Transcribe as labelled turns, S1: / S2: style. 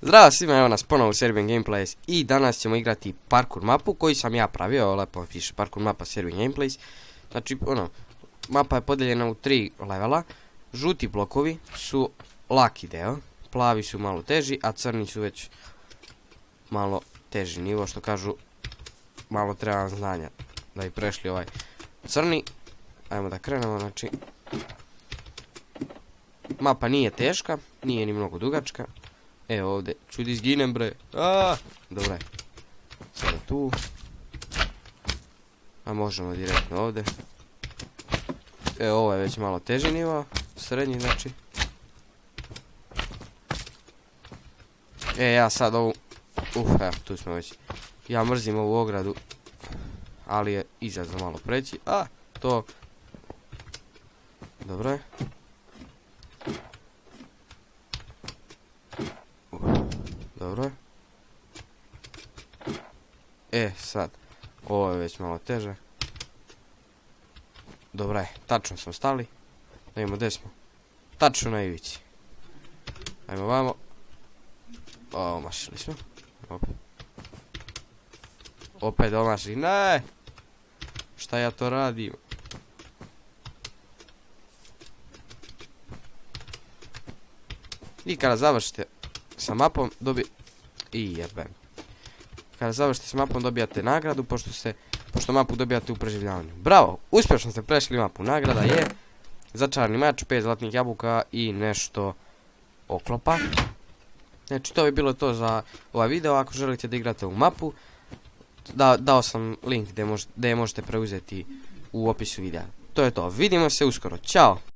S1: Zdravo svima, evo nas ponovo u Serbian Gameplays i danas ćemo igrati parkour mapu koju sam ja pravio, evo lepo piše parkour mapa Serbian Gameplays. Znači, mapa je podijeljena u 3 levela, žuti blokovi su laki deo, plavi su malo teži, a crni su već malo teži nivo, što kažu, malo treba znanja da bi prešli ovaj crni. Ajmo da krenemo, znači, mapa nije teška, nije ni mnogo dugačka. Evo ovdje, ću da izginem bre. Dobro je. Sada tu. A možemo direktno ovdje. Evo ovo je već malo teži nivo. Srednji znači. Ja sad ovu. Evo tu smo već. Ja mrzim ovu ogradu. Ali je izazov malo preći. To. Dobro je. Dobro je. Sad. Ovo je već malo teže. Dobro je. Tačno smo stali. Da vidimo gdje smo. Tačno na ivici. Ajmo vamo. Omašili smo. Opet omašili. Ne! Šta ja to radim? I kada završite sa mapom Kada završite s mapom dobijate nagradu, pošto mapu dobijate u preživljavanju. Bravo! Uspješno ste prešli mapu. Nagrada je začarani mač, 5 zlatnih jabuka i nešto oklopa. Znači to bi bilo to za ovaj video. Ako želite da igrate u mapu, dao sam link gdje možete preuzeti u opisu videa. To je to. Vidimo se uskoro. Ćao!